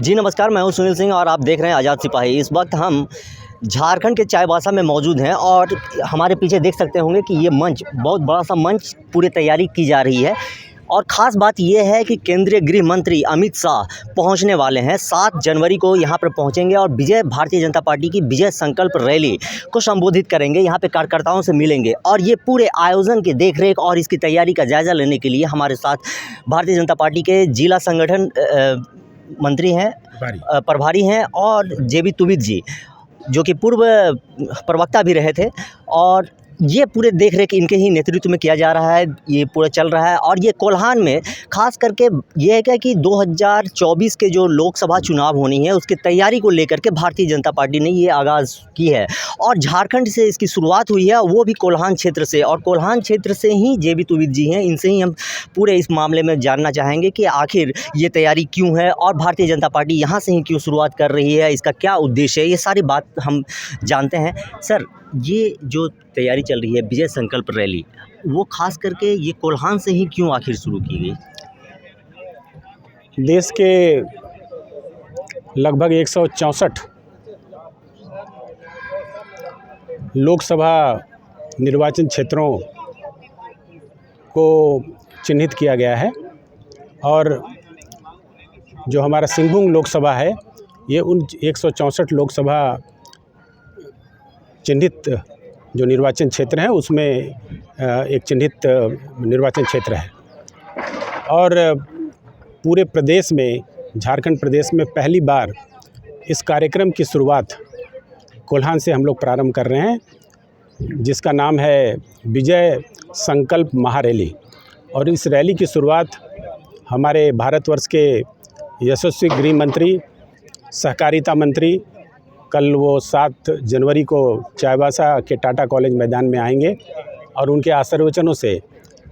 जी नमस्कार, मैं हूं सुनील सिंह और आप देख रहे हैं आज़ाद सिपाही। इस वक्त हम झारखंड के चाईबासा में मौजूद हैं और हमारे पीछे देख सकते होंगे कि ये मंच, बहुत बड़ा सा मंच, पूरी तैयारी की जा रही है। और ख़ास बात ये है कि केंद्रीय गृह मंत्री अमित शाह पहुंचने वाले हैं। 7 जनवरी को यहां पर पहुंचेंगे और भारतीय जनता पार्टी की विजय संकल्प रैली को संबोधित करेंगे। यहां पे कार्यकर्ताओं से मिलेंगे और ये पूरे आयोजन की देखरेख और इसकी तैयारी का जायज़ा लेने के लिए हमारे साथ भारतीय जनता पार्टी के जिला संगठन मंत्री हैं, प्रभारी हैं, और जेबी तुबिद जी, जो कि पूर्व प्रवक्ता भी रहे थे। और ये पूरे देख-रेख इनके ही नेतृत्व में किया जा रहा है, ये पूरा चल रहा है। और ये कोल्हान में ख़ास करके ये है क्या कि 2024 के जो लोकसभा चुनाव होनी है, उसकी तैयारी को लेकर के भारतीय जनता पार्टी ने ये आगाज़ की है। और झारखंड से इसकी शुरुआत हुई है, वो भी कोल्हान क्षेत्र से। और कोल्हान क्षेत्र से ही जेबी तुबिद जी हैं, इनसे ही हम पूरे इस मामले में जानना चाहेंगे कि आखिर ये तैयारी क्यों है और भारतीय जनता पार्टी यहाँ से ही क्यों शुरुआत कर रही है, इसका क्या उद्देश्य है, ये सारी बात हम जानते हैं। सर, ये जो तैयारी चल रही है विजय संकल्प रैली, वो खास करके ये कोल्हान से ही क्यों आखिर शुरू की गई? देश के लगभग 164 लोकसभा निर्वाचन क्षेत्रों को चिन्हित किया गया है और जो हमारा सिंहभूम लोकसभा है, ये उन 164 लोकसभा चिन्हित जो निर्वाचन क्षेत्र है उसमें एक चिन्हित निर्वाचन क्षेत्र है। और पूरे प्रदेश में, झारखंड प्रदेश में पहली बार इस कार्यक्रम की शुरुआत कोल्हान से हम लोग प्रारंभ कर रहे हैं, जिसका नाम है विजय संकल्प महारैली। और इस रैली की शुरुआत हमारे भारतवर्ष के यशस्वी गृह मंत्री, सहकारिता मंत्री कल वो 7 जनवरी को चाईबासा के टाटा कॉलेज मैदान में आएंगे और उनके आशीर्वचनों से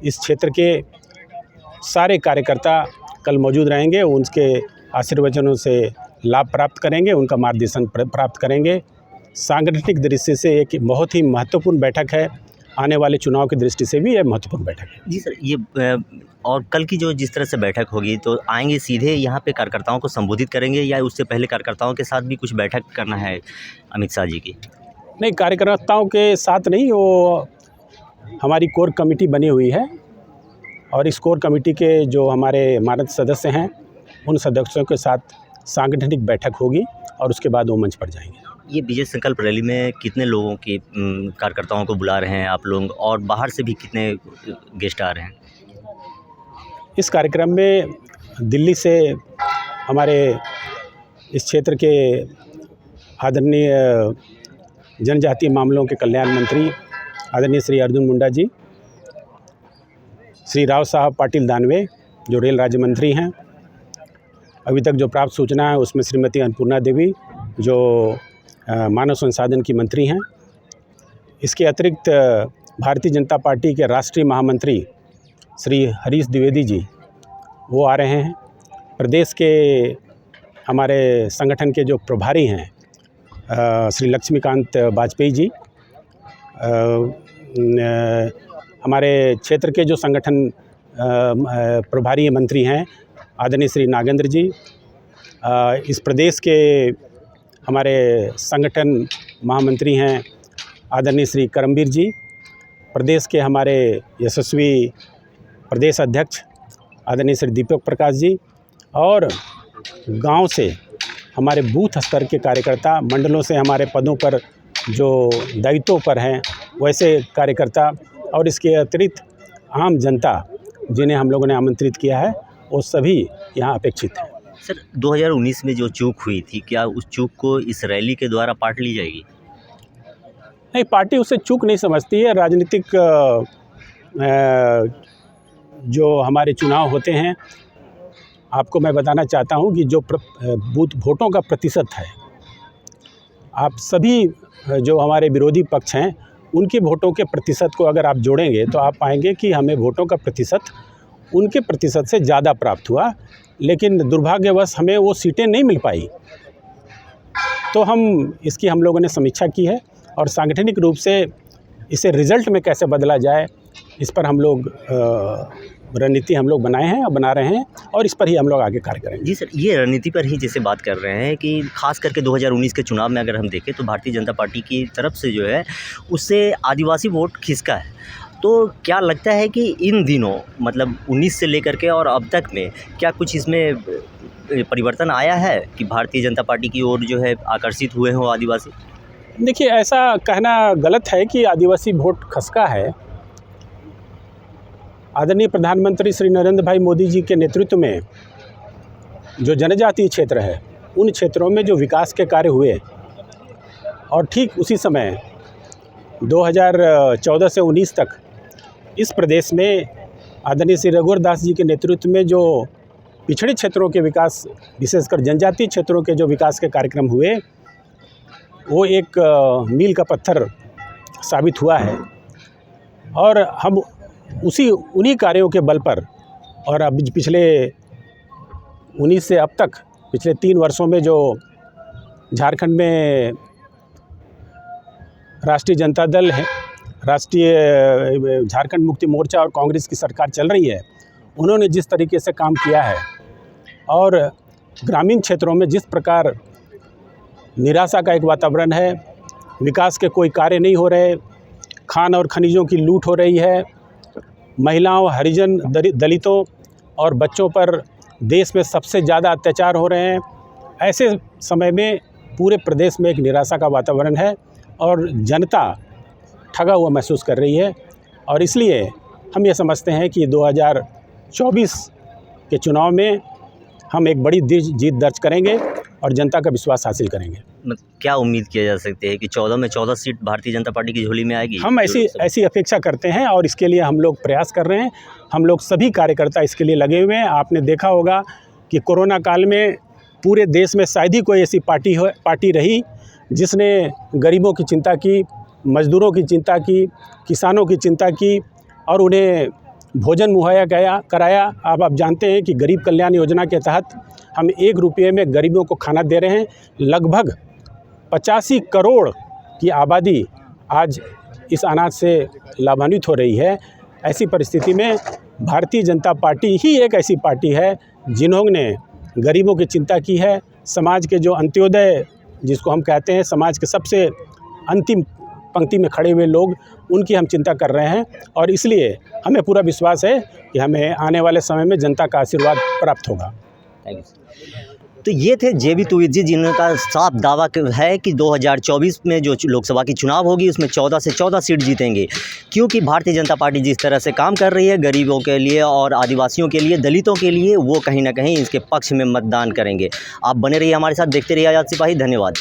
इस क्षेत्र के सारे कार्यकर्ता कल मौजूद रहेंगे। उनके आशीर्वचनों से लाभ प्राप्त करेंगे, उनका मार्गदर्शन प्राप्त करेंगे। सांगठनिक दृष्टि से एक बहुत ही महत्वपूर्ण बैठक है, आने वाले चुनाव की दृष्टि से भी यह महत्वपूर्ण बैठक है। जी सर, ये और कल की जो जिस तरह से बैठक होगी, तो आएंगे सीधे यहाँ पे कार्यकर्ताओं को संबोधित करेंगे या उससे पहले कार्यकर्ताओं के साथ भी कुछ बैठक करना है अमित शाह जी की? नहीं, कार्यकर्ताओं के साथ नहीं, वो हमारी कोर कमेटी बनी हुई है और इस कोर कमेटी के जो हमारे मानद सदस्य हैं, उन सदस्यों के साथ सांगठनिक बैठक होगी और उसके बाद वो मंच पर जाएंगे। ये विजय संकल्प रैली में कितने लोगों के कार्यकर्ताओं को बुला रहे हैं आप लोग, और बाहर से भी कितने गेस्ट आ रहे हैं? इस कार्यक्रम में दिल्ली से हमारे इस क्षेत्र के आदरणीय जनजातीय मामलों के कल्याण मंत्री आदरणीय श्री अर्जुन मुंडा जी, श्री राव साहब पाटिल दानवे जो रेल राज्य मंत्री हैं, अभी तक जो प्राप्त सूचना है उसमें श्रीमती अन्नपूर्णा देवी जो मानव संसाधन की मंत्री हैं। इसके अतिरिक्त भारतीय जनता पार्टी के राष्ट्रीय महामंत्री श्री हरीश द्विवेदी जी वो आ रहे हैं। प्रदेश के हमारे संगठन के जो प्रभारी हैं श्री लक्ष्मीकांत वाजपेयी जी, हमारे क्षेत्र के जो संगठन प्रभारी मंत्री हैं आदरणीय श्री नागेंद्र जी, इस प्रदेश के हमारे संगठन महामंत्री हैं आदरणीय श्री करमवीर जी, प्रदेश के हमारे यशस्वी प्रदेश अध्यक्ष आदरणीय श्री दीपक प्रकाश जी, और गांव से हमारे बूथ स्तर के कार्यकर्ता, मंडलों से हमारे पदों पर जो दायित्वों पर हैं वैसे कार्यकर्ता, और इसके अतिरिक्त आम जनता जिन्हें हम लोगों ने आमंत्रित किया है, वो सभी यहाँ अपेक्षित हैं। सर, 2019 में जो चूक हुई थी, क्या उस चूक को इस रैली के द्वारा पाट ली जाएगी? नहीं, पार्टी उसे चूक नहीं समझती है। राजनीतिक जो हमारे चुनाव होते हैं, आपको मैं बताना चाहता हूं कि जो बूथ वोटों का प्रतिशत है, आप सभी जो हमारे विरोधी पक्ष हैं उनके वोटों के प्रतिशत को अगर आप जोड़ेंगे तो आप पाएंगे कि हमें वोटों का प्रतिशत उनके प्रतिशत से ज़्यादा प्राप्त हुआ, लेकिन दुर्भाग्यवश हमें वो सीटें नहीं मिल पाई। तो इसकी हम लोगों ने समीक्षा की है और सांगठनिक रूप से इसे रिज़ल्ट में कैसे बदला जाए, इस पर हम लोग रणनीति हम लोग बनाए हैं और बना रहे हैं, और इस पर ही हम लोग आगे कार्य करेंगे। जी सर, ये रणनीति पर ही जैसे बात कर रहे हैं कि खास करके 2019 के चुनाव में अगर हम देखें तो भारतीय जनता पार्टी की तरफ से जो है उससे आदिवासी वोट खिसका है। तो क्या लगता है कि इन दिनों मतलब 19 से लेकर के और अब तक में क्या कुछ इसमें परिवर्तन आया है कि भारतीय जनता पार्टी की ओर जो है आकर्षित हुए हों आदिवासी? देखिए, ऐसा कहना गलत है कि आदिवासी वोट खसका है। आदरणीय प्रधानमंत्री श्री नरेंद्र भाई मोदी जी के नेतृत्व में जो जनजातीय क्षेत्र है, उन क्षेत्रों में जो विकास के कार्य हुए, और ठीक उसी समय 2014 से 19 तक इस प्रदेश में आदरणीय श्री रघुवर दास जी के नेतृत्व में जो पिछड़े क्षेत्रों के विकास, विशेषकर जनजातीय क्षेत्रों के जो विकास के कार्यक्रम हुए, वो एक मील का पत्थर साबित हुआ है। और हम उन्हीं कार्यों के बल पर, और अब पिछले 19 से अब तक पिछले 3 वर्षों में जो झारखंड में राष्ट्रीय जनता दल है, राष्ट्रीय झारखंड मुक्ति मोर्चा और कांग्रेस की सरकार चल रही है, उन्होंने जिस तरीके से काम किया है, और ग्रामीण क्षेत्रों में जिस प्रकार निराशा का एक वातावरण है, विकास के कोई कार्य नहीं हो रहे, खान और खनिजों की लूट हो रही है, महिलाओं, हरिजन, दलितों और बच्चों पर देश में सबसे ज़्यादा अत्याचार हो रहे हैं, ऐसे समय में पूरे प्रदेश में एक निराशा का वातावरण है और जनता ठगा हुआ महसूस कर रही है। और इसलिए हम ये समझते हैं कि 2024 के चुनाव में हम एक बड़ी जीत दर्ज करेंगे और जनता का विश्वास हासिल करेंगे। क्या उम्मीद किया जा सकती है कि 14 में 14 सीट भारतीय जनता पार्टी की झोली में आएगी? हम ऐसी अपेक्षा करते हैं और इसके लिए हम लोग प्रयास कर रहे हैं। हम लोग सभी कार्यकर्ता इसके लिए लगे हुए हैं। आपने देखा होगा कि कोरोना काल में पूरे देश में शायद ही कोई ऐसी पार्टी रही जिसने गरीबों की चिंता की, मजदूरों की चिंता की, किसानों की चिंता की और उन्हें भोजन मुहैया कराया। अब आप जानते हैं कि गरीब कल्याण योजना के तहत हम 1 रुपये में गरीबों को खाना दे रहे हैं। लगभग 85 करोड़ की आबादी आज इस अनाज से लाभान्वित हो रही है। ऐसी परिस्थिति में भारतीय जनता पार्टी ही एक ऐसी पार्टी है जिन्होंने गरीबों की चिंता की है। समाज के जो अंत्योदय जिसको हम कहते हैं, समाज के सबसे अंतिम पंक्ति में खड़े हुए लोग, उनकी हम चिंता कर रहे हैं और इसलिए हमें पूरा विश्वास है कि हमें आने वाले समय में जनता का आशीर्वाद प्राप्त होगा। Thank you. तो ये थे जेबी तुहित जी, जिनका साफ दावा है कि 2024 में जो लोकसभा की चुनाव होगी उसमें 14 से 14 सीट जीतेंगे, क्योंकि भारतीय जनता पार्टी जिस तरह से काम कर रही है गरीबों के लिए और आदिवासियों के लिए, दलितों के लिए, वो कहीं ना कहीं इसके पक्ष में मतदान करेंगे। आप बने रहिए हमारे साथ, देखते रहिए आज़ाद सिपाही। धन्यवाद।